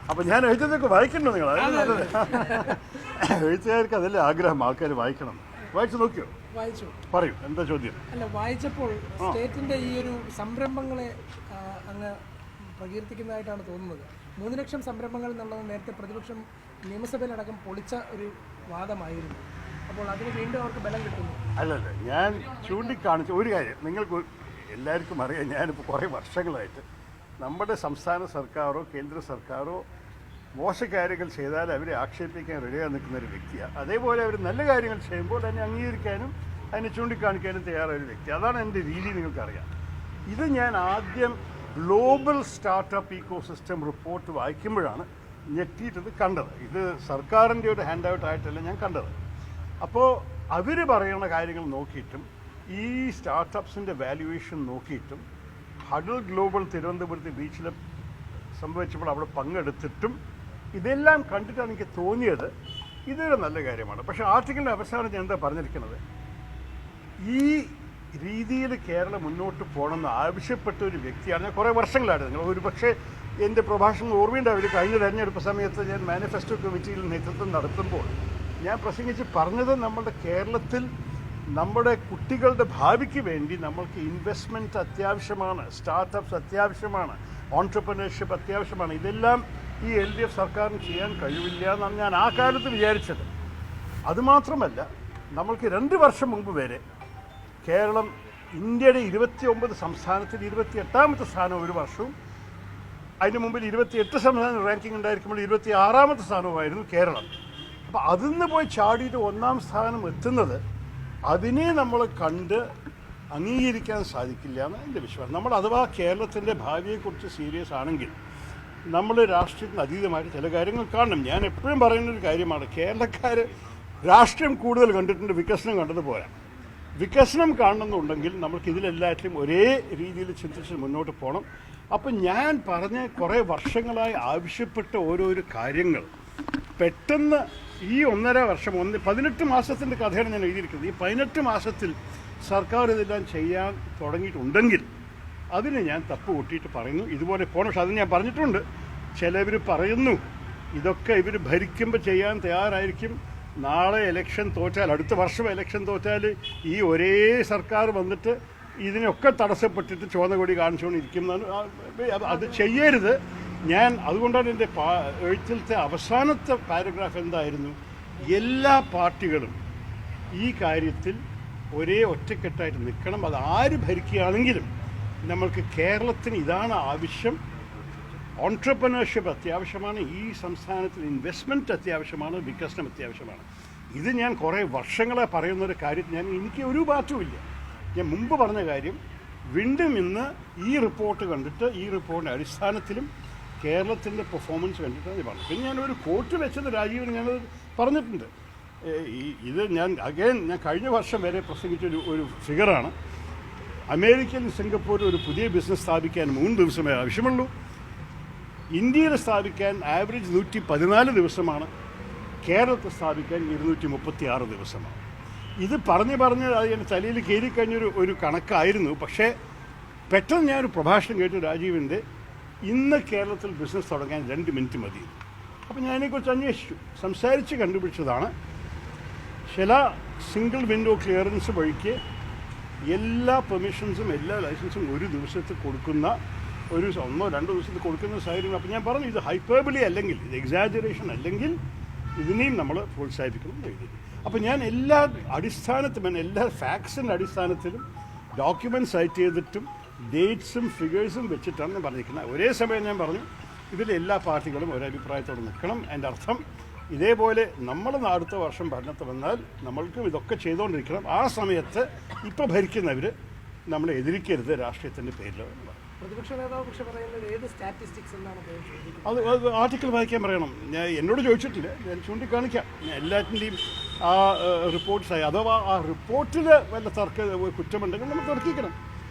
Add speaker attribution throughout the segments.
Speaker 1: അപ്പം ഞാൻ എഴുതുന്നതൊക്കെ വായിക്കണോ നിങ്ങൾ? എഴുത്തുകാർക്ക് അതല്ലേ ആഗ്രഹം, ആൾക്കാർ വായിക്കണം. വായിച്ചു നോക്കിയോ?
Speaker 2: വായിച്ചു.
Speaker 1: പറയൂ, എന്താ ചോദ്യം?
Speaker 2: അല്ല, വായിച്ചപ്പോൾ സ്റ്റേറ്റിന്റെ ഈ ഒരു സംരംഭങ്ങളെ അങ്ങ് പ്രകീർത്തിക്കുന്നതായിട്ടാണ് തോന്നുന്നത്. 3 ലക്ഷം സംരംഭങ്ങൾ എന്നുള്ളത് നേരത്തെ പ്രതിപക്ഷം നിയമസഭയിലടക്കം പൊളിച്ച ഒരു വാദമായിരുന്നു. അപ്പോൾ അതിന് വീണ്ടും അവർക്ക് ബലം കിട്ടുന്നു.
Speaker 1: അല്ലല്ല, ഞാൻ ചൂണ്ടിക്കാണിച്ച ഒരു കാര്യം നിങ്ങൾക്ക് എല്ലാവർക്കും അറിയാം. ഞാനിപ്പോൾ കുറേ വർഷങ്ങളായിട്ട് നമ്മുടെ സംസ്ഥാന സർക്കാരോ കേന്ദ്ര സർക്കാരോ മോശകാര്യങ്ങൾ ചെയ്താൽ അവരെ ആക്ഷേപിക്കാൻ റെഡിയായി നിൽക്കുന്ന ഒരു വ്യക്തിയാണ്. അതേപോലെ അവർ നല്ല കാര്യങ്ങൾ ചെയ്യുമ്പോൾ അതിനെ അംഗീകരിക്കാനും അതിനെ ചൂണ്ടിക്കാണിക്കാനും തയ്യാറായ ഒരു വ്യക്തി. അതാണ് എൻ്റെ രീതി, നിങ്ങൾക്കറിയാം. ഇത് ഞാൻ ആദ്യം ഗ്ലോബൽ സ്റ്റാർട്ടപ്പ് ഇക്കോസിസ്റ്റം റിപ്പോർട്ട് വായിക്കുമ്പോഴാണ് ഞെട്ടിയിട്ടത് കണ്ടത്. ഇത് സർക്കാരിൻ്റെ ഒരു ഹാൻഡ് ഔട്ട് ആയിട്ടല്ല ഞാൻ കണ്ടത്. അപ്പോൾ അവർ പറയുന്ന കാര്യങ്ങൾ നോക്കിയിട്ടും ഈ സ്റ്റാർട്ടപ്സിൻ്റെ വാല്യുവേഷൻ നോക്കിയിട്ടും ഹഡൽ ഗ്ലോബൽ തിരുവനന്തപുരത്ത് ബീച്ചിൽ സംഭവിച്ചപ്പോൾ അവിടെ പങ്കെടുത്തിട്ടും ഇതെല്ലാം കണ്ടിട്ടാണ് എനിക്ക് തോന്നിയത് ഇതൊരു നല്ല കാര്യമാണ്. പക്ഷേ ആർട്ടിക്കിളിൻ്റെ അവസാനം ഞാൻ എന്താ പറഞ്ഞിരിക്കുന്നത്, ഈ രീതിയിൽ കേരളം മുന്നോട്ട് പോകണമെന്ന് ആവശ്യപ്പെട്ട ഒരു വ്യക്തിയാണ് ഞാൻ കുറേ വർഷങ്ങളായിട്ട്. നിങ്ങൾ ഒരു പക്ഷേ എൻ്റെ പ്രഭാഷണം ഓർമ്മയുണ്ടാവില്ല, കഴിഞ്ഞ തെരഞ്ഞെടുപ്പ് സമയത്ത് ഞാൻ മാനിഫെസ്റ്റോ കമ്മിറ്റിയിൽ നേതൃത്വം നടത്തുമ്പോൾ ഞാൻ പ്രസംഗിച്ച് പറഞ്ഞത് നമ്മുടെ കേരളത്തിൽ നമ്മുടെ കുട്ടികളുടെ ഭാവിക്ക് വേണ്ടി നമ്മൾക്ക് ഇൻവെസ്റ്റ്മെൻറ്റ് അത്യാവശ്യമാണ്, സ്റ്റാർട്ടപ്സ് അത്യാവശ്യമാണ്, ഓൺട്രപ്രനർഷിപ്പ് അത്യാവശ്യമാണ്. ഇതെല്ലാം ഈ LDF സർക്കാരിന് ചെയ്യാൻ കഴിവില്ല എന്നാണ് ഞാൻ ആ കാലത്ത് വിചാരിച്ചത്. അതുമാത്രമല്ല, നമ്മൾക്ക് 2 വർഷം മുമ്പ് വരെ കേരളം ഇന്ത്യയുടെ 29 സംസ്ഥാനത്തിൽ 28ാമത്തെ സ്ഥാനം ഒരു വർഷവും, അതിന് മുമ്പിൽ 28 സംസ്ഥാന റാങ്കിങ് ഉണ്ടായിരിക്കുമ്പോൾ 26ാമത്തെ സ്ഥാനവുമായിരുന്നു കേരളം. അപ്പോൾ അതിൽ നിന്ന് പോയി ചാടിയിട്ട് 1ാം സ്ഥാനം എത്തുന്നത് അതിനെ നമ്മൾ കണ്ട് അംഗീകരിക്കാൻ സാധിക്കില്ല എന്ന് എൻ്റെ വിശ്വാസം. നമ്മൾ അഥവാ കേരളത്തിൻ്റെ ഭാവിയെക്കുറിച്ച് സീരിയസ് ആണെങ്കിൽ നമ്മൾ രാഷ്ട്രീയത്തിന് അതീതമായിട്ട് ചില കാര്യങ്ങൾ കാണണം. ഞാൻ എപ്പോഴും പറയുന്നൊരു കാര്യമാണ്, കേരളക്കാർ രാഷ്ട്രീയം കൂടുതൽ കണ്ടിട്ടുണ്ട്, വികസനം കണ്ടത് പോരാ. വികസനം കാണണമെന്നുണ്ടെങ്കിൽ നമുക്ക് ഇതിലെല്ലാറ്റിലും ഒരേ രീതിയിൽ ചിന്തിച്ച് മുന്നോട്ട് പോകണം. അപ്പം ഞാൻ പറഞ്ഞ കുറേ വർഷങ്ങളായി ആവശ്യപ്പെട്ട ഓരോരോ കാര്യങ്ങൾ പെട്ടെന്ന് ഈ 1.5 വർഷം 18 മാസത്തിൻ്റെ കഥയാണ് ഞാൻ എഴുതിയിരിക്കുന്നത്. ഈ 18 മാസത്തിൽ സർക്കാർ ഇതെല്ലാം ചെയ്യാൻ തുടങ്ങിയിട്ടുണ്ടെങ്കിൽ അതിന് ഞാൻ തപ്പ് കൂട്ടിയിട്ട് പറയുന്നു ഇതുപോലെ പോകണം. പക്ഷെ അത് ഞാൻ പറഞ്ഞിട്ടുണ്ട്. ചിലവർ പറയുന്നു ഇതൊക്കെ ഇവർ ഭരിക്കുമ്പോൾ ചെയ്യാൻ തയ്യാറായിരിക്കും, നാളെ ഇലക്ഷൻ തോറ്റാൽ, അടുത്ത വർഷം ഇലക്ഷൻ തോറ്റാൽ ഈ ഒരേ സർക്കാർ വന്നിട്ട് ഇതിനൊക്കെ തടസ്സപ്പെട്ടിട്ട് ചുവന്ന കൊടി കാണിച്ചുകൊണ്ടിരിക്കുന്നതാണ്. അത് ചെയ്യരുത്. ഞാൻ അതുകൊണ്ടാണ് എൻ്റെ എഴുത്തിലത്തെ അവസാനത്തെ പാരഗ്രാഫ് എന്തായിരുന്നു, എല്ലാ പാർട്ടികളും ഈ കാര്യത്തിൽ ഒരേ ഒറ്റക്കെട്ടായിട്ട് നിൽക്കണം. അത് ആര് ഭരിക്കുകയാണെങ്കിലും നമ്മൾക്ക് കേരളത്തിന് ഇതാണ് ആവശ്യം. ഓൺട്രപ്രനർഷിപ്പ് അത്യാവശ്യമാണ്, ഈ സംസ്ഥാനത്തിൽ ഇൻവെസ്റ്റ്മെൻറ്റ് അത്യാവശ്യമാണ്, വികസനം അത്യാവശ്യമാണ്. ഇത് ഞാൻ കുറേ വർഷങ്ങളെ പറയുന്നൊരു കാര്യത്തിൽ എനിക്ക് ഒരു മാറ്റവുമില്ല. ഞാൻ മുമ്പ് പറഞ്ഞ കാര്യം വീണ്ടും ഇന്ന് ഈ റിപ്പോർട്ട് കണ്ടിട്ട് ഈ റിപ്പോർട്ടിൻ്റെ അടിസ്ഥാനത്തിലും കേരളത്തിൻ്റെ പെർഫോമൻസ് കണ്ടിട്ടാണ് ഞാൻ പറഞ്ഞത്. പിന്നെ ഞാനൊരു കോട്ട് വെച്ചത് രാജീവിന് ഞാനത് പറഞ്ഞിട്ടുണ്ട്. ഇത് ഞാൻ കഴിഞ്ഞ വർഷം വരെ പ്രസംഗിച്ചൊരു ഫിഗറാണ്. അമേരിക്കയിൽ സിംഗപ്പൂരിൽ ഒരു പുതിയ ബിസിനസ് സ്ഥാപിക്കാൻ 3 ദിവസമേ ആവശ്യമുള്ളൂ. ഇന്ത്യയിൽ സ്ഥാപിക്കാൻ ആവറേജ് 114 ദിവസമാണ്, കേരളത്തിൽ സ്ഥാപിക്കാൻ 236 ദിവസമാണ്. ഇത് പറഞ്ഞ് അത് എൻ്റെ തലയിൽ കയറിക്കഴിഞ്ഞൊരു കണക്കായിരുന്നു. പക്ഷേ പെട്ടെന്ന് ഞാനൊരു പ്രഭാഷണം കേട്ടു രാജീവിൻ്റെ, ഇന്ന് കേരളത്തിൽ ബിസിനസ് തുടങ്ങാൻ 2 മിനിറ്റ് മതി. അപ്പോൾ ഞാൻ അതിനെക്കുറിച്ച് അന്വേഷിച്ചു, സംസാരിച്ച് കണ്ടുപിടിച്ചതാണ് ചില സിംഗിൾ വിൻഡോ ക്ലിയറൻസ് വഴിക്ക് എല്ലാ പെർമിഷൻസും എല്ലാ ലൈസൻസും ഒരു ദിവസത്തിൽ കൊടുക്കുന്ന, ഒരു 1-2 ദിവസത്തിൽ കൊടുക്കുന്ന സാഹചര്യം. അപ്പോൾ ഞാൻ പറഞ്ഞു ഇത് ഹൈപ്പർബലി അല്ലെങ്കിൽ ഇത് എക്സാജറേഷൻ അല്ലെങ്കിൽ ഇതിനെയും നമ്മൾ പ്രോത്സാഹിപ്പിക്കണം എന്ന് എഴുതി. അപ്പോൾ ഞാൻ എല്ലാ അടിസ്ഥാനത്തിലും എല്ലാ ഫാക്ട്സിൻ്റെ അടിസ്ഥാനത്തിലും ഡോക്യുമെൻറ്റ് സൈറ്റ് ചെയ്തിട്ടും ഡേറ്റ്സും ഫിഗേഴ്സും വെച്ചിട്ടാണ് ഞാൻ പറഞ്ഞിരിക്കുന്നത്. ഒരേ സമയം ഞാൻ പറഞ്ഞു ഇതിൽ എല്ലാ പാർട്ടികളും ഒരഭിപ്രായത്തോടെ നിൽക്കണം. എൻ്റെ അർത്ഥം ഇതേപോലെ നമ്മൾ അടുത്ത വർഷം ഭരണത്തിൽ വന്നാൽ നമ്മൾക്കും ഇതൊക്കെ ചെയ്തുകൊണ്ടിരിക്കണം. ആ സമയത്ത് ഇപ്പോൾ ഭരിക്കുന്നവർ നമ്മളെ എതിരിക്കരുത് രാഷ്ട്രീയത്തിൻ്റെ പേരിൽ.
Speaker 2: പ്രതിപക്ഷ നേതാവ് പക്ഷേ പറയുന്നത് ഏത് സ്റ്റാറ്റിസ്റ്റിക്സ് എന്നാണ്
Speaker 1: അത് ആർട്ടിക്കിൾ വായിക്കാൻ പറയണം. ഞാൻ എന്നോട് ചോദിച്ചിട്ടില്ല, ഞാൻ ചൂണ്ടിക്കാണിക്കാം. ഞാൻ എല്ലാറ്റിൻ്റെയും ആ റിപ്പോർട്ട്സായി അഥവാ ആ റിപ്പോർട്ടിൽ വല്ല കുറ്റമുണ്ടെങ്കിൽ നമ്മൾ തർക്കിക്കണം.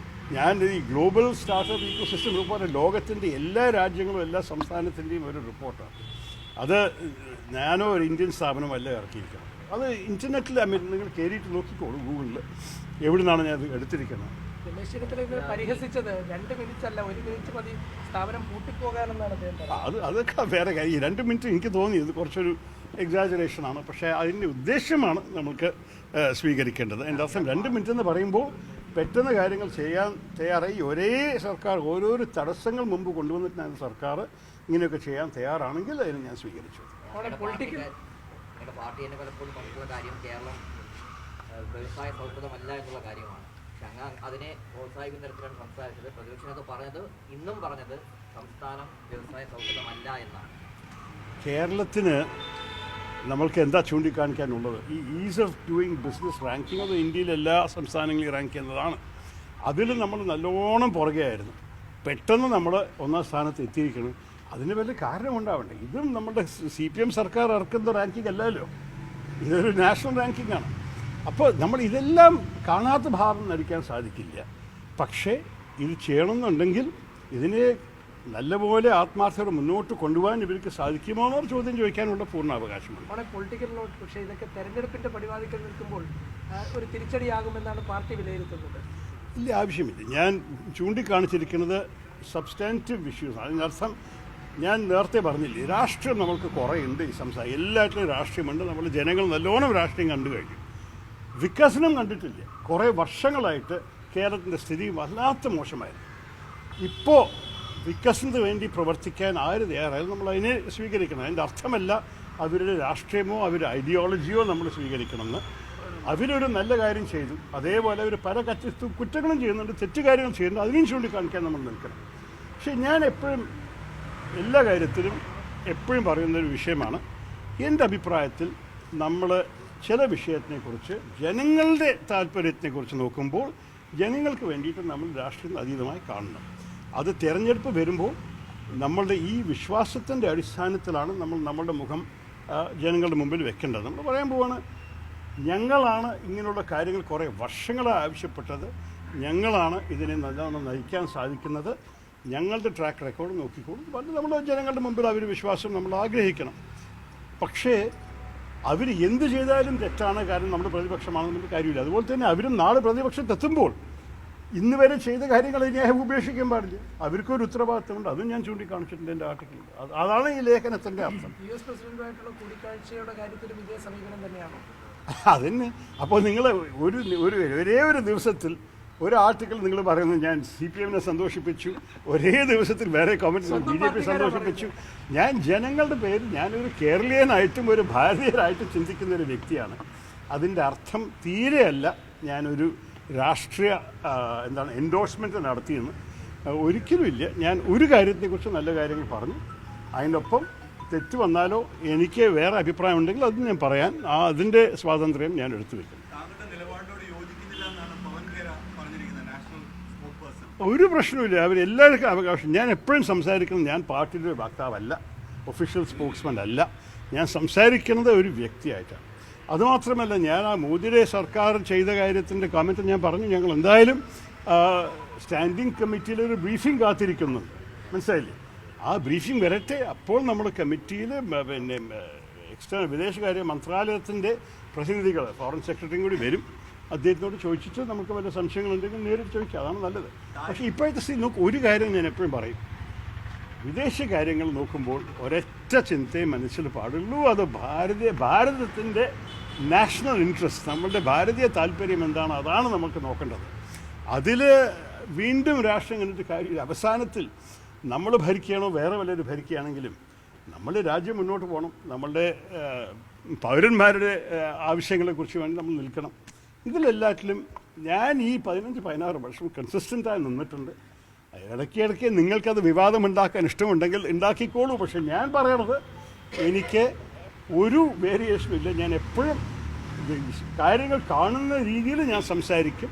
Speaker 1: ഞാൻ ഈ ഗ്ലോബൽ സ്റ്റാർട്ടപ്പ് ഇക്കോസിസ്റ്റം റിപ്പോർട്ട് ലോകത്തിൻ്റെ എല്ലാ രാജ്യങ്ങളും എല്ലാ സംസ്ഥാനത്തിൻ്റെയും ഒരു റിപ്പോർട്ടാണ്. അത് ഞാനോ ഒരു ഇന്ത്യൻ സ്ഥാപനമല്ല ഇറക്കിയിരിക്കണം. അത് ഇൻ്റർനെറ്റിൽ നിങ്ങൾ കയറിയിട്ട് നോക്കിക്കോളൂ, ഗൂഗിളിൽ എവിടെ നിന്നാണ് ഞാൻ അത് എടുത്തിരിക്കുന്നത്.
Speaker 2: രമേശ് ചെന്നിത്തല ഇത് പരിഹസിച്ചത് 2 മിനിറ്റ് അല്ല 1 മിനിറ്റ് മതി സ്ഥാപനം പൂട്ടിപ്പോകാനെന്നാണ് അദ്ദേഹം പറഞ്ഞത്.
Speaker 1: അതൊക്കെ വേറെ കാര്യം. 2 മിനിറ്റ് എനിക്ക് തോന്നി ഇത് കുറച്ചൊരു എക്സാജറേഷനാണ്. പക്ഷേ അതിൻ്റെ ഉദ്ദേശ്യമാണ് നമുക്ക് സ്വീകരിക്കേണ്ടത്. എൻ്റെ അർത്ഥം 2 മിനിറ്റ് എന്ന് പറയുമ്പോൾ പെട്ടെന്ന് കാര്യങ്ങൾ ചെയ്യാൻ തയ്യാറായി ഒരേ സർക്കാർ ഓരോരോ തടസ്സങ്ങൾ മുമ്പ് കൊണ്ടുവന്നിട്ടാണ് സർക്കാർ ഇങ്ങനെയൊക്കെ ചെയ്യാൻ തയ്യാറാണെങ്കിൽ അതിന് ഞാൻ സ്വീകരിച്ചു.
Speaker 3: പാർട്ടി തന്നെ പലപ്പോഴും പറഞ്ഞിട്ടുള്ള കാര്യം കേരളം വ്യവസായ സൗഹൃദമല്ല എന്നുള്ള കാര്യമാണ്. പക്ഷെ അങ്ങ് അതിനെ പ്രോത്സാഹിക്കുന്ന തരത്തിലാണ് സംസാരിച്ചത്. പ്രതിപക്ഷത്ത് പറഞ്ഞത് ഇന്നും പറഞ്ഞത് സംസ്ഥാനം വ്യവസായ സൗഹൃദമല്ല എന്നാണ്.
Speaker 1: കേരളത്തിന് നമ്മൾക്ക് എന്താ ചൂണ്ടിക്കാണിക്കാനുള്ളത്? ഈ is of doing business ranking അത് ഇന്ത്യയിൽ എല്ലാ സംസ്ഥാനങ്ങളിലും റാങ്ക് ചെയ്യുന്നതാണ്. അതിൽ നമ്മൾ നല്ലോണം പുറകെയായിരുന്നു. പെട്ടെന്ന് നമ്മൾ 1-ാം സ്ഥാനത്ത് എത്തിയിരിക്കണം. അതിന് വല്ല കാരണമുണ്ടാവണ്ടേ? ഇതും നമ്മുടെ CPM സർക്കാർ ഇറക്കുന്ന റാങ്കിങ് അല്ലല്ലോ, ഇതൊരു നാഷണൽ റാങ്കിങ് ആണ്. അപ്പോൾ നമ്മൾ ഇതെല്ലാം കാണാത്ത ഭാഗം നടിക്കാൻ സാധിക്കില്ല. പക്ഷേ ഇത് ചെയ്യണമെന്നുണ്ടെങ്കിൽ ഇതിനെ നല്ലപോലെ ആത്മാർത്ഥത മുന്നോട്ട് കൊണ്ടുപോകാൻ ഇവർക്ക് സാധിക്കുമോ എന്നൊരു ചോദ്യം ചോദിക്കാനുള്ള പൂർണ്ണ അവകാശമുണ്ട്.
Speaker 2: അവിടെ പൊളിറ്റിക്കൽ നോട്ട്. പക്ഷേ ഇതൊക്കെ തെരഞ്ഞെടുപ്പിൻ്റെ പടിവാതിക്കൽ നിൽക്കുമ്പോൾ ഒരു തിരിച്ചടിയാകുമെന്നാണ് പാർട്ടി വിലയിരുത്തുന്നത്.
Speaker 1: ഇല്ല, ആവശ്യമില്ല. ഞാൻ ചൂണ്ടിക്കാണിച്ചിരിക്കുന്നത് സബ്സ്റ്റാൻറ്റീവ് ഇഷ്യൂസ്. അതിനർത്ഥം ഞാൻ നേരത്തെ പറഞ്ഞില്ലേ, രാഷ്ട്രീയം നമ്മൾക്ക് കുറേ ഉണ്ട്. ഈ എല്ലാറ്റിലും രാഷ്ട്രീയമുണ്ട്. നമ്മൾ ജനങ്ങൾ നല്ലോണം രാഷ്ട്രീയം കണ്ടു കഴിഞ്ഞു. വികസനം കണ്ടിട്ടില്ല. കുറേ വർഷങ്ങളായിട്ട് കേരളത്തിൻ്റെ സ്ഥിതി വല്ലാത്ത മോശമായിരുന്നു. ഇപ്പോൾ വികസനത്തിന് വേണ്ടി പ്രവർത്തിക്കാൻ ആര് തയ്യാറായാലും നമ്മൾ അതിനെ സ്വീകരിക്കണം. അതിൻ്റെ അർത്ഥമല്ല അവരുടെ രാഷ്ട്രീയമോ അവരുടെ ഐഡിയോളജിയോ നമ്മൾ സ്വീകരിക്കണമെന്ന്. അവരൊരു നല്ല കാര്യം ചെയ്തു, അതേപോലെ അവർ പല കുറ്റങ്ങളും ചെയ്യുന്നുണ്ട്, തെറ്റുകാര്യങ്ങൾ ചെയ്യുന്നുണ്ട്, അതിനെയും ചൂണ്ടിക്കാണിക്കാൻ നമ്മൾ നിൽക്കണം. പക്ഷേ ഞാൻ എപ്പോഴും എല്ലാ കാര്യത്തിലും എപ്പോഴും പറയുന്നൊരു വിഷയമാണ്, എൻ്റെ അഭിപ്രായത്തിൽ നമ്മൾ ചില വിഷയത്തിനെക്കുറിച്ച് ജനങ്ങളുടെ താല്പര്യത്തിനെക്കുറിച്ച് നോക്കുമ്പോൾ ജനങ്ങൾക്ക് വേണ്ടിയിട്ട് നമ്മൾ രാഷ്ട്രീയം അതീതമായി കാണണം. അത് തിരഞ്ഞെടുപ്പ് വരുമ്പോൾ നമ്മളുടെ ഈ വിശ്വാസത്തിൻ്റെ അടിസ്ഥാനത്തിലാണ് നമ്മൾ നമ്മളുടെ മുഖം ജനങ്ങളുടെ മുമ്പിൽ വെക്കേണ്ടത്. നമ്മൾ പറയാൻ പോവാണ്, ഞങ്ങളാണ് ഇങ്ങനെയുള്ള കാര്യങ്ങൾ കുറേ വർഷങ്ങളായി ആവശ്യപ്പെട്ടത്, ഞങ്ങളാണ് ഇതിനെ നല്ലോണം നയിക്കാൻ സാധിക്കുന്നത്, ഞങ്ങളുടെ ട്രാക്ക് റെക്കോർഡ് നോക്കിക്കോളും. അത് നമ്മൾ ജനങ്ങളുടെ മുമ്പിൽ അവർ വിശ്വാസം നമ്മൾ ആഗ്രഹിക്കണം. പക്ഷേ അവർ എന്ത് ചെയ്താലും തെറ്റാണ്, കാരണം നമ്മുടെ പ്രതിപക്ഷമാണെന്നുള്ള കാര്യമില്ല. അതുപോലെ തന്നെ അവരും നാളെ പ്രതിപക്ഷത്തെത്തുമ്പോൾ ഇന്ന് വരെ ചെയ്ത കാര്യങ്ങൾ ഇനി ഉപേക്ഷിക്കാൻ പാടില്ല. അവർക്കൊരു ഉത്തരവാദിത്തമുണ്ട്. അതും ഞാൻ ചൂണ്ടിക്കാണിച്ചിട്ടുണ്ട് എൻ്റെ ആർട്ടിക്കിളിൽ. അതാണ് ഈ ലേഖനത്തിൻ്റെ അർത്ഥം.
Speaker 2: US പ്രസിഡന്റുമായിട്ടുള്ള കൂടിക്കാഴ്ചയുടെ കാര്യത്തിലും ഇതേ സമീപനം തന്നെയാണോ?
Speaker 1: അതിന് അപ്പോൾ നിങ്ങൾ ഒരേ ഒരു ദിവസത്തിൽ ഒരു ആർട്ടിക്കിൾ നിങ്ങൾ പറയുന്നത് ഞാൻ CPM സന്തോഷിപ്പിച്ചു, ഒരേ ദിവസത്തിൽ വേറെ കമൻറ്റ് BJP സന്തോഷിപ്പിച്ചു. ഞാൻ ജനങ്ങളുടെ പേരിൽ ഞാനൊരു കേരളീയനായിട്ടും ഒരു ഭാരതീയരായിട്ടും ചിന്തിക്കുന്ന ഒരു വ്യക്തിയാണ്. അതിൻ്റെ അർത്ഥം തീരെയല്ല ഞാനൊരു രാഷ്ട്രീയ എൻഡോഴ്സ്മെൻറ്റ് നടത്തിയെന്ന് ഒരിക്കലുമില്ല. ഞാൻ ഒരു കാര്യത്തെക്കുറിച്ച് നല്ല കാര്യങ്ങൾ പറഞ്ഞു, അതിൻ്റെ ഒപ്പം തെറ്റ് വന്നാലോ എനിക്ക് വേറെ അഭിപ്രായം ഉണ്ടെങ്കിൽ അത് ഞാൻ പറയാൻ അതിൻ്റെ സ്വാതന്ത്ര്യം ഞാൻ എടുത്തു വയ്ക്കും. ഒരു പ്രശ്നമില്ല, അവരെല്ലാവർക്കും അവകാശം. ഞാൻ എപ്പോഴും സംസാരിക്കുന്നത്, ഞാൻ പാർട്ടിയുടെ വക്താവല്ല, ഒഫീഷ്യൽ സ്പോക്സ്മാൻ അല്ല, ഞാൻ സംസാരിക്കുന്നത് ഒരു വ്യക്തിയായിട്ടാണ്. അതുമാത്രമല്ല, ഞാൻ മോദിയുടെ സർക്കാർ ചെയ്ത കാര്യത്തിൻ്റെ കമൻറ്റ് ഞാൻ പറഞ്ഞു, ഞങ്ങൾ എന്തായാലും സ്റ്റാൻഡിംഗ് കമ്മിറ്റിയിലൊരു ബ്രീഫിംഗ് കാത്തിരിക്കുന്നുണ്ട്. മനസ്സിലായില്ലേ? ആ ബ്രീഫിംഗ് വരട്ടെ, അപ്പോൾ നമ്മൾ കമ്മിറ്റിയിൽ പിന്നെ വിദേശകാര്യ മന്ത്രാലയത്തിൻ്റെ പ്രതിനിധികൾ, ഫോറിൻ സെക്രട്ടറിയും കൂടി വരും. അദ്ദേഹത്തിനോട് ചോദിച്ചിട്ട് നമുക്ക് വല്ല സംശയങ്ങളുണ്ടെങ്കിൽ നേരിട്ട് ചോദിക്കാം, അതാണ് നല്ലത്. പക്ഷേ ഇപ്പോഴത്തെ സ്ഥിതി ഒരു കാര്യം ഞാൻ എപ്പോഴും പറയും, വിദേശ കാര്യങ്ങൾ നോക്കുമ്പോൾ ഒരൊറ്റ ചിന്തയെ മനസ്സിൽ പാടുള്ളൂ, അത് ഭാരതത്തിൻ്റെ നാഷണൽ ഇൻട്രസ്റ്റ്, നമ്മളുടെ ഭാരതീയ താല്പര്യം എന്താണ്, അതാണ് നമുക്ക് നോക്കേണ്ടത്. അതിൽ വീണ്ടും രാഷ്ട്രം കണ്ടിട്ട് കാര്യമില്ല. അവസാനത്തിൽ നമ്മൾ ഭരിക്കുകയാണോ വേറെ വല്ലവരും ഭരിക്കുകയാണെങ്കിലും നമ്മൾ രാജ്യം മുന്നോട്ട് പോകണം. നമ്മളുടെ പൗരന്മാരുടെ ആവശ്യങ്ങളെക്കുറിച്ച് വേണ്ടി നമ്മൾ നിൽക്കണം. ഇതിലെല്ലാറ്റിലും ഞാൻ ഈ 15-16 വർഷം കൺസിസ്റ്റൻ്റായി നിന്നിട്ടുണ്ട്. ഇടയ്ക്കിടയ്ക്ക് നിങ്ങൾക്കത് വിവാദമുണ്ടാക്കാൻ ഇഷ്ടമുണ്ടെങ്കിൽ ഉണ്ടാക്കിക്കോളൂ. പക്ഷെ ഞാൻ പറയണത്, എനിക്ക് ഒരു വേരിയേഷനും ഇല്ല. ഞാൻ എപ്പോഴും കാര്യങ്ങൾ കാണുന്ന രീതിയിൽ ഞാൻ സംസാരിക്കും.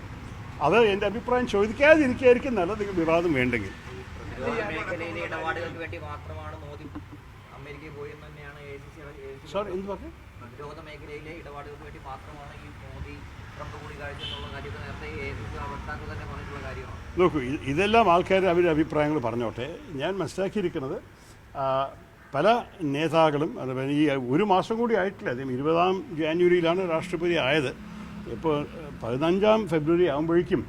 Speaker 1: അത് എൻ്റെ അഭിപ്രായം ചോദിക്കാതിരിക്കുകയായിരിക്കും നല്ലത്, വിവാദം വേണ്ടെങ്കിൽ.
Speaker 3: മേഖലയിലെ ഇടപാടുകൾക്ക് വേണ്ടി മാത്രമാണ് മോദി അമേരിക്കയിൽ പോയി എന്ന് തന്നെയാണ്
Speaker 1: സാർ എന്ത് പറഞ്ഞു?
Speaker 3: പ്രതിരോധ മേഖലയിലെ ഇടപാടുകൾക്ക് വേണ്ടി മാത്രമാണ് ഈ മോദി ട്രംപ് കൂടിക്കാഴ്ച എന്നുള്ള കാര്യത്തിൽ നേരത്തെ വക്താക്കൾ തന്നെ പറഞ്ഞിട്ടുള്ള കാര്യമാണ്.
Speaker 1: നോക്കൂ, ഇതെല്ലാം ആൾക്കാർ അവരുടെ അഭിപ്രായങ്ങൾ പറഞ്ഞോട്ടെ. ഞാൻ മനസ്സിലാക്കിയിരിക്കുന്നത് പല നേതാക്കളും, അതുപോലെ ഈ ഒരു മാസം കൂടി ആയിട്ടില്ല, അദ്ദേഹം 20 ജാനുവരിയിലാണ് രാഷ്ട്രപതി ആയത്. ഇപ്പോൾ 15 ഫെബ്രുവരി ആകുമ്പോഴേക്കും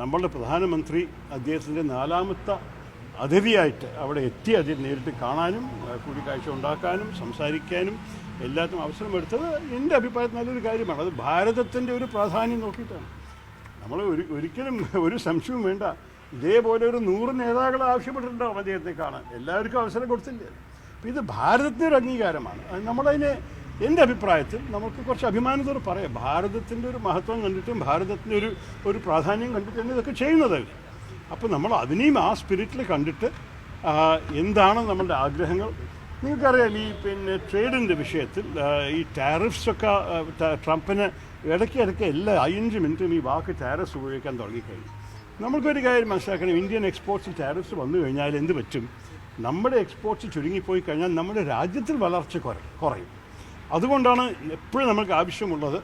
Speaker 1: നമ്മളുടെ പ്രധാനമന്ത്രി അദ്ദേഹത്തിൻ്റെ 4ാമത്തെ അതിഥിയായിട്ട് അവിടെ എത്തി അതിൽ നേരിട്ട് കാണാനും കൂടിക്കാഴ്ച ഉണ്ടാക്കാനും സംസാരിക്കാനും എല്ലാത്തിനും അവസരമെടുത്തത് എൻ്റെ അഭിപ്രായത്തിൽ നല്ലൊരു കാര്യമാണ്. അത് ഭാരതത്തിൻ്റെ ഒരു പ്രാധാന്യം നോക്കിയിട്ടാണ്. നമ്മൾ ഒരിക്കലും ഒരു സംശയവും വേണ്ട. ഇതേപോലെ ഒരു 100 നേതാക്കൾ ആവശ്യപ്പെട്ടിട്ടുണ്ടാവും അദ്ദേഹത്തെ കാണാൻ. എല്ലാവർക്കും അവസരം കൊടുത്തില്ല. അപ്പോൾ ഇത് ഭാരതത്തിൻ്റെ ഒരു അംഗീകാരമാണ്. നമ്മളതിനെ എൻ്റെ അഭിപ്രായത്തിൽ നമുക്ക് കുറച്ച് അഭിമാനത്തോടെ പറയാം. ഭാരതത്തിൻ്റെ ഒരു മഹത്വം കണ്ടിട്ടും ഭാരതത്തിൻ്റെ ഒരു പ്രാധാന്യം കണ്ടിട്ടും ഇതൊക്കെ ചെയ്യുന്നത്. അപ്പോൾ നമ്മൾ അതിനെയും ആ സ്പിരിറ്റിൽ കണ്ടിട്ട് എന്താണ് നമ്മളുടെ ആഗ്രഹങ്ങൾ. നിങ്ങൾക്കറിയാം ഈ ട്രേഡിൻ്റെ വിഷയത്തിൽ ഈ ടാരിഫ്സൊക്കെ ട്രംപിന് ഇടയ്ക്കിടയ്ക്ക് എല്ലാ 5 മിനിറ്റും ഈ വാക്ക് ടാരിഫ്സ് ഉപയോഗിക്കാൻ തുടങ്ങിക്കഴിഞ്ഞു. നമ്മൾക്കൊരു കാര്യം മനസ്സിലാക്കണം, ഇന്ത്യൻ എക്സ്പോർട്സിൽ ടാരിഫ്സ് വന്നു കഴിഞ്ഞാൽ എന്ത് പറ്റും? നമ്മുടെ എക്സ്പോർട്സ് ചുരുങ്ങിപ്പോയി കഴിഞ്ഞാൽ നമ്മുടെ രാജ്യത്തിൽ വളർച്ച കുറയും. അതുകൊണ്ടാണ് എപ്പോഴും നമുക്ക് ആവശ്യമുള്ളത്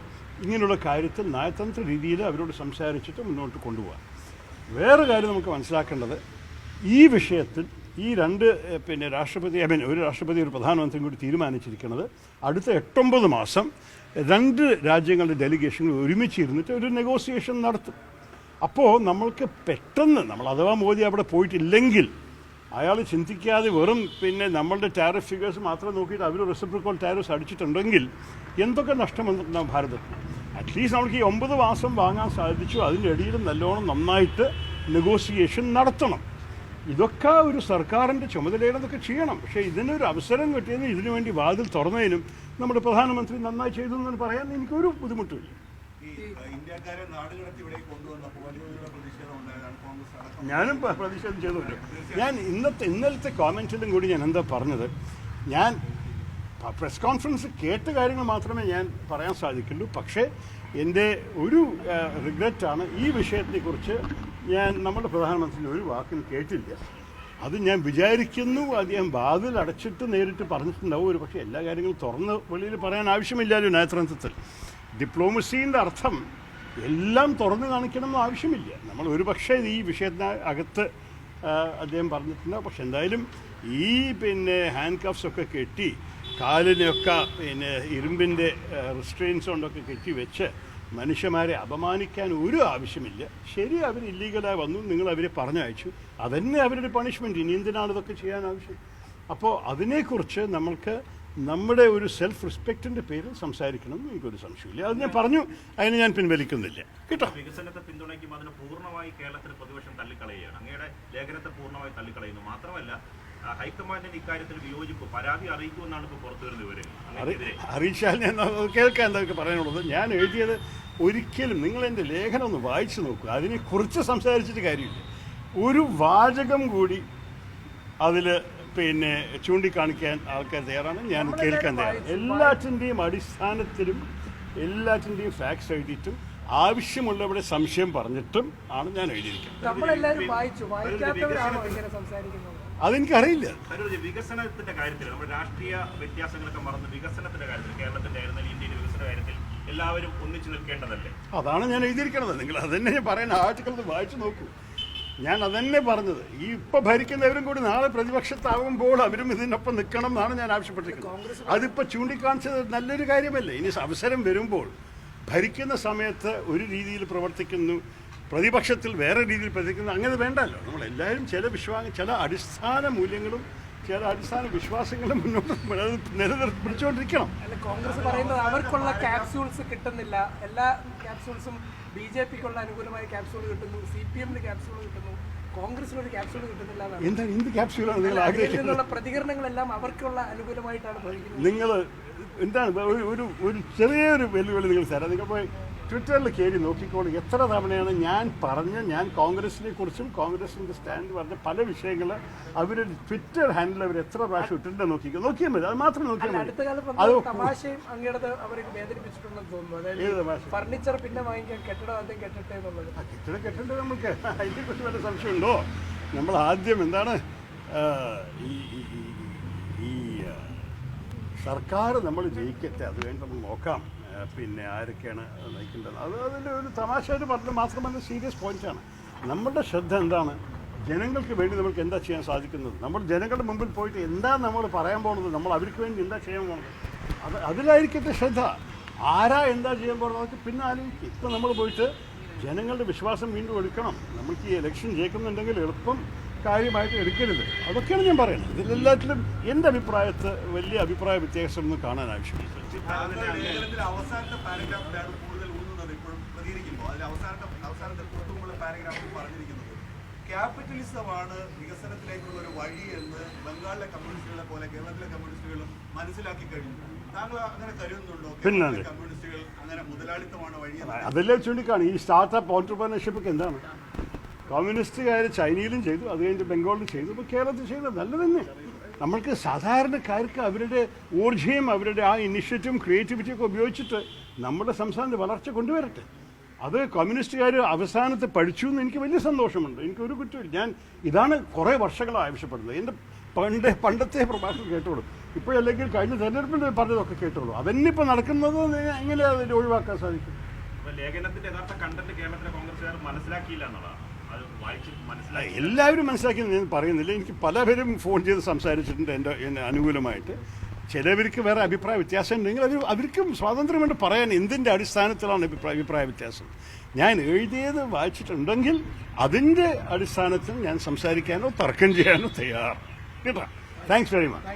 Speaker 1: ഇങ്ങനെയുള്ള കാര്യത്തിൽ നയതന്ത്ര രീതിയിൽ അവരോട് സംസാരിച്ചിട്ട് മുന്നോട്ട് കൊണ്ടുപോകാൻ. വേറെ കാര്യം നമുക്ക് മനസ്സിലാക്കേണ്ടത്, ഈ വിഷയത്തിൽ ഈ രണ്ട് ഒരു രാഷ്ട്രപതി ഒരു പ്രധാനമന്ത്രിയും കൂടി തീരുമാനിച്ചിരിക്കുന്നത് അടുത്ത 8-9 മാസം 2 രാജ്യങ്ങളുടെ ഡെലിഗേഷനുകൾ ഒരുമിച്ചിരുന്നിട്ട് ഒരു നെഗോസിയേഷൻ നടത്തും. അപ്പോൾ നമ്മൾക്ക് പെട്ടെന്ന് അഥവാ മോദി അവിടെ പോയിട്ടില്ലെങ്കിൽ അയാൾ ചിന്തിക്കാതെ വെറും നമ്മളുടെ ടാരിഫ് ഫിഗേഴ്സ് മാത്രം നോക്കിയിട്ട് അവർ റെസിപ്രോക്കൽ ടാരിഫ്സ് അടിച്ചിട്ടുണ്ടെങ്കിൽ എന്തൊക്കെ നഷ്ടം വന്നിട്ടുണ്ടാകും ഭാരതത്തിൽ. അറ്റ്ലീസ്റ്റ് നമുക്ക് ഈ 9 മാസം വാങ്ങാൻ സാധിച്ചു. അതിൻ്റെ ഇടയിൽ നന്നായിട്ട് നെഗോസിയേഷൻ നടത്തണം. ഇതൊക്കെ ഒരു സർക്കാരിൻ്റെ ചുമതലയുടെതൊക്കെ ചെയ്യണം. പക്ഷേ ഇതിനൊരു അവസരം കിട്ടിയതിന് ഇതിനു വേണ്ടി വാതിൽ തുറന്നതിനും നമ്മുടെ പ്രധാനമന്ത്രി നന്നായി ചെയ്തു എന്ന് പറയാൻ എനിക്കൊരു ബുദ്ധിമുട്ടില്ല. ഞാനും പ്രതിഷേധം ചെയ്തിട്ടുണ്ട്. ഞാൻ ഇന്നലത്തെ കോമെൻറ്റിലും കൂടി ഞാൻ എന്താ പറഞ്ഞത്, ഞാൻ പ്രസ് കോൺഫറൻസ് കേട്ട കാര്യങ്ങൾ മാത്രമേ ഞാൻ പറയാൻ സാധിക്കുള്ളൂ. പക്ഷേ എൻ്റെ ഒരു റിഗ്രറ്റാണ്, ഈ വിഷയത്തെക്കുറിച്ച് ഞാൻ നമ്മുടെ പ്രധാനമന്ത്രി ഒരു വാക്കിനും കേട്ടില്ല. അത് ഞാൻ വിചാരിക്കുന്നു അദ്ദേഹം വാതിൽ അടച്ചിട്ട് നേരിട്ട് പറഞ്ഞിട്ടുണ്ടാവും. ഒരു പക്ഷേ എല്ലാ കാര്യങ്ങളും തുറന്ന് വെളിയിൽ പറയാൻ ആവശ്യമില്ലല്ലോ നയതന്ത്രത്തിൽ. ഡിപ്ലോമസീൻ്റെ അർത്ഥം എല്ലാം തുറന്നു കാണിക്കണമെന്ന് ആവശ്യമില്ല. നമ്മൾ ഒരു പക്ഷേ ഈ വിഷയത്തിന് അകത്ത് അദ്ദേഹം പറഞ്ഞിട്ടുണ്ട്. പക്ഷെ എന്തായാലും ഈ ഹാൻഡ് കഫ്സൊക്കെ കെട്ടി കാലിനെയൊക്കെ ഇരുമ്പിൻ്റെ റിസ്ട്രെയിൻസ് കൊണ്ടൊക്കെ കെട്ടി വെച്ച് മനുഷ്യന്മാരെ അപമാനിക്കാൻ ഒരു ആവശ്യമില്ല. ശരി, അവർ ഇല്ലീഗലായി വന്നു, നിങ്ങൾ അവരെ പറഞ്ഞയച്ചു, അതന്നെ അവരുടെ പണിഷ്മെൻറ്റ്. ഇനി എന്തിനാണ് ഇതൊക്കെ ചെയ്യാൻ ആവശ്യം? അപ്പോൾ അതിനെക്കുറിച്ച് നമ്മൾക്ക് നമ്മുടെ ഒരു സെൽഫ് റെസ്പെക്റ്റിൻ്റെ പേരിൽ സംസാരിക്കണം എന്ന് എനിക്കൊരു സംശയമില്ല. അത് ഞാൻ പറഞ്ഞു, അതിന് ഞാൻ പിൻവലിക്കുന്നില്ല കേട്ടോ.
Speaker 4: വികസനത്തെ പിന്തുണയ്ക്കും അതിന് പൂർണ്ണമായി കേരളത്തിൽ പ്രതിപക്ഷം തള്ളിക്കളയുകയാണ്. അങ്ങയുടെ ലേഖനത്തെ പൂർണ്ണമായി തള്ളിക്കളയുന്നു. മാത്രമല്ല ഹൈക്കമാൻഡിന് ഇക്കാര്യത്തിൽ വിയോജിപ്പ് പരാതി അറിയിക്കുമെന്നാണ് ഇപ്പോൾ പുറത്തുവരുന്ന വിവരം.
Speaker 1: അറിയിച്ചാൽ ഞാൻ കേൾക്കാൻ എന്തൊക്കെ പറയാനുള്ളത്. ഞാൻ എഴുതിയത് ഒരിക്കലും നിങ്ങൾ എൻ്റെ ലേഖനം ഒന്ന് വായിച്ചു നോക്കുക. അതിനെക്കുറിച്ച് സംസാരിച്ചിട്ട് കാര്യമില്ല. ഒരു വാചകം കൂടി അതിൽ ചൂണ്ടിക്കാണിക്കാൻ ആൾക്കാർ തയ്യാറാണ്, ഞാൻ കേൾക്കാൻ തയ്യാറാണ്. എല്ലാറ്റിൻ്റെയും അടിസ്ഥാനത്തിലും എല്ലാറ്റിൻ്റെയും ഫാക്ട്സ് എഴുതിയിട്ടും ആവശ്യമുള്ളവിടെ സംശയം പറഞ്ഞിട്ടും ആണ് ഞാൻ എഴുതിയിരിക്കുന്നത്. അതെനിക്കറിയില്ല.
Speaker 4: വികസനത്തിന്റെ കാര്യത്തിൽ നമ്മുടെ രാഷ്ട്രീയ വ്യത്യാസങ്ങളൊക്കെ മറന്ന് വികസനത്തിന്റെ കാര്യത്തിൽ കേരളത്തിന്റെ ആയിരുന്നാലും ഇന്ത്യയുടെ വികസന കാര്യത്തിൽ എല്ലാവരും ഒന്നിച്ചു നിൽക്കേണ്ടതല്ലേ?
Speaker 1: അതാണ് ഞാൻ എഴുതിയിരിക്കുന്നത്. നിങ്ങൾ അതന്നെ ഞാൻ പറയുന്ന ആർട്ടിക്കിൾ വായിച്ചു നോക്കൂ. ഞാൻ അതന്നെ പറഞ്ഞത്. ഈ ഇപ്പോൾ ഭരിക്കുന്നവരും കൂടി നാളെ പ്രതിപക്ഷത്താവുമ്പോൾ അവരും ഇതിനൊപ്പം നിൽക്കണം എന്നാണ് ഞാൻ ആവശ്യപ്പെട്ടിരിക്കുന്നത്. അതിപ്പോൾ ചൂണ്ടിക്കാണിച്ചത് നല്ലൊരു കാര്യമല്ലേ? ഇനി അവസരം വരുമ്പോൾ ഭരിക്കുന്ന സമയത്ത് ഒരു രീതിയിൽ പ്രവർത്തിക്കുന്നു, പ്രതിപക്ഷത്തിൽ വേറെ രീതിയിൽ പ്രവർത്തിക്കുന്നു, അങ്ങനെ വേണ്ടല്ലോ. നമ്മളെല്ലാവരും ചില അടിസ്ഥാന മൂല്യങ്ങളും ചില അടിസ്ഥാന വിശ്വാസങ്ങളും മുന്നോട്ട് പിടിച്ചുകൊണ്ടിരിക്കണം.
Speaker 2: കോൺഗ്രസ് പറയുന്നത് അവർക്കുള്ള ക്യാപ്സ്യൂൾസ് കിട്ടുന്നില്ല. എല്ലാ ക്യാപ്സ്യൂൾസും BJPക്കുള്ള അനുകൂലമായ ക്യാപ്സ്യൂൾ കിട്ടുന്നു, CPMന് ക്യാപ്സ്യൂൾ കിട്ടുന്നു, കോൺഗ്രസിനൊരു ക്യാപ്സ്യൂൾ കിട്ടുന്നില്ല.
Speaker 1: എന്താണ് എന്ത് ക്യാപ്സ്യൂളാണ് നിങ്ങൾ ആഗ്രഹിക്കുന്നത്?
Speaker 2: പ്രതികരണങ്ങളെല്ലാം അവർക്കുള്ള അനുകൂലമായിട്ടാണ് ഭരിക്കുന്നത്.
Speaker 1: നിങ്ങൾ എന്താണ് ഒരു ചെറിയൊരു വെല്ലുവിളി നിങ്ങൾ തരാം. നിങ്ങൾ പോയി ട്വിറ്ററിൽ കയറി നോക്കിക്കോളൂ. എത്ര തവണയാണ് ഞാൻ കോൺഗ്രസിനെ കുറിച്ചും കോൺഗ്രസിൻ്റെ സ്റ്റാൻഡ് പറഞ്ഞ പല വിഷയങ്ങൾ അവരൊരു ട്വിറ്റർ ഹാൻഡിൽ അവർ എത്ര പ്രാവശ്യം ഇട്ടിട്ടുണ്ടെന്ന് നോക്കിയാൽ മതി. അത് മാത്രം നോക്കിയാൽ മതി. അത്
Speaker 2: തമാശയും അങ്ങയുടെ അവർക്ക് വേദനിപ്പിച്ചിട്ടുണ്ടെന്ന് തോന്നുന്നു. അതായത് ഫർണിച്ചർ പിന്നെ വാങ്ങിക്കാൻ കെട്ടിടം ആദ്യം കെട്ടട്ടെ എന്നുള്ളത്.
Speaker 1: കെട്ടിടം നമുക്ക് അതിനെക്കുറിച്ച് വല്ല സംശയമുണ്ടോ? നമ്മൾ ആദ്യം എന്താണ് ഈ സർക്കാർ നമ്മൾ ജയിക്കട്ടെ, അത് വേണ്ടി നമ്മൾ നോക്കാം ആരൊക്കെയാണ് നയിക്കേണ്ടത്. അതിൻ്റെ ഒരു തമാശയായിട്ട് പറഞ്ഞത് മാത്രമല്ല, സീരിയസ് പോയിന്റാണ്. നമ്മുടെ ശ്രദ്ധ എന്താണ്? ജനങ്ങൾക്ക് വേണ്ടി നമുക്ക് എന്താ ചെയ്യാൻ സാധിക്കുന്നത്? നമ്മൾ ജനങ്ങളുടെ മുമ്പിൽ പോയിട്ട് എന്താ നമ്മൾ പറയാൻ പോകുന്നത്, നമ്മൾ അവർക്ക് വേണ്ടി എന്താ ചെയ്യാൻ പോകുന്നത്, അതിലായിരിക്കട്ടെ ശ്രദ്ധ. ആരാ എന്താ ചെയ്യാൻ പോകുന്നത് അതൊക്കെ പിന്നെ ആലോചിക്കും. ഇപ്പം നമ്മൾ പോയിട്ട് ജനങ്ങളുടെ വിശ്വാസം വീണ്ടും എടുക്കണം. നമുക്ക് ഈ ഇലക്ഷൻ ജയിക്കുന്നുണ്ടെങ്കിൽ എളുപ്പം കാര്യമായിട്ട് എടുക്കരുത്. അതൊക്കെയാണ് ഞാൻ പറയുന്നത്. ഇതിലെല്ലാത്തിലും എൻ്റെ അഭിപ്രായത്തിൽ വലിയ അഭിപ്രായ വ്യത്യാസമൊന്നും കാണാൻ ആവശ്യമില്ല.
Speaker 5: ലേഖനത്തിലെ അവസാനത്തെ പാരഗ്രാഫിലാണ് കൂടുതൽ ഊന്നുന്നത് ഇപ്പോഴും പ്രതികരിക്കുമ്പോൾ. അതിൽ അവസാനത്തെ തൊട്ടുമുള്ള പാരഗ്രാഫിൽ പറഞ്ഞിരിക്കുന്നത് ക്യാപിറ്റലിസമാണ് വികസനത്തിലേക്കുള്ള ഒരു വഴി എന്ന് ബംഗാളിലെ കമ്മ്യൂണിസ്റ്റുകളെ പോലെ കേരളത്തിലെ കമ്മ്യൂണിസ്റ്റുകളും മനസ്സിലാക്കി കഴിഞ്ഞു. താങ്കൾ അങ്ങനെ കരുതുന്നുണ്ടോ? കേരളത്തിലെ കമ്മ്യൂണിസ്റ്റുകൾ അങ്ങനെ മുതലാളിത്തമാണ് വഴി?
Speaker 1: അതെല്ലാം ചൂണ്ടിക്കാണ്. ഈ സ്റ്റാർട്ടപ്പ് ഓൺട്രപ്രണർഷിപ്പ് എന്താണ്? കമ്മ്യൂണിസ്റ്റുകാർ ചൈനയിലും ചെയ്തു, അത് കഴിഞ്ഞ് ബംഗാളിലും ചെയ്തു, ഇപ്പോൾ കേരളത്തിൽ ചെയ്തത് നല്ല തന്നെ. നമ്മൾക്ക് സാധാരണക്കാർക്ക് അവരുടെ ഊർജ്ജയും അവരുടെ ആ ഇനിഷ്യേറ്റീവും ക്രിയേറ്റിവിറ്റിയും ഒക്കെ ഉപയോഗിച്ചിട്ട് നമ്മുടെ സംസ്ഥാനത്ത് വളർച്ച കൊണ്ടുവരട്ടെ. അത് കമ്മ്യൂണിസ്റ്റുകാർ അവസാനത്തെ പഠിച്ചു എന്ന് എനിക്ക് വലിയ സന്തോഷമുണ്ട്. എനിക്കൊരു കുറ്റമില്ല. ഞാൻ ഇതാണ് കുറേ വർഷങ്ങളായി ആവശ്യപ്പെടുന്നത്. എൻ്റെ പണ്ടത്തെ പ്രഭാഷണം കേട്ടോളൂ, ഇപ്പോഴല്ലെങ്കിൽ കഴിഞ്ഞ തെരഞ്ഞെടുപ്പിൽ പറഞ്ഞതൊക്കെ കേട്ടോളൂ. അതന്നിപ്പോൾ നടക്കുന്നത് എങ്ങനെ അതിൽ ഒഴിവാക്കാൻ സാധിക്കും?
Speaker 4: ലേഖനത്തിന്റെ യഥാർത്ഥ കണ്ടന്റ് കേരളത്തിലെ കോൺഗ്രസ്സുകാർ മനസ്സിലാക്കിയില്ല എന്നുള്ളതാണ്. അത് വായിച്ച് മനസ്സിലാക്കി
Speaker 1: എല്ലാവരും മനസ്സിലാക്കിയെന്ന് ഞാൻ പറയുന്നില്ല. എനിക്ക് പലവരും ഫോൺ ചെയ്ത് സംസാരിച്ചിട്ടുണ്ട് എന്നെ അനുകൂലമായിട്ട്. ചിലവർക്ക് വേറെ അഭിപ്രായ വ്യത്യാസം ഉണ്ടെങ്കിൽ അവർക്കും സ്വാതന്ത്ര്യമുണ്ട് പറയാൻ എന്തിൻ്റെ അടിസ്ഥാനത്തിലാണ് അഭിപ്രായ വ്യത്യാസം. ഞാൻ എഴുതിയത് വായിച്ചിട്ടുണ്ടെങ്കിൽ അതിൻ്റെ അടിസ്ഥാനത്തിൽ ഞാൻ സംസാരിക്കാനോ തർക്കം ചെയ്യാനോ തയ്യാറാണ്. കേട്ടോ? Thanks very much.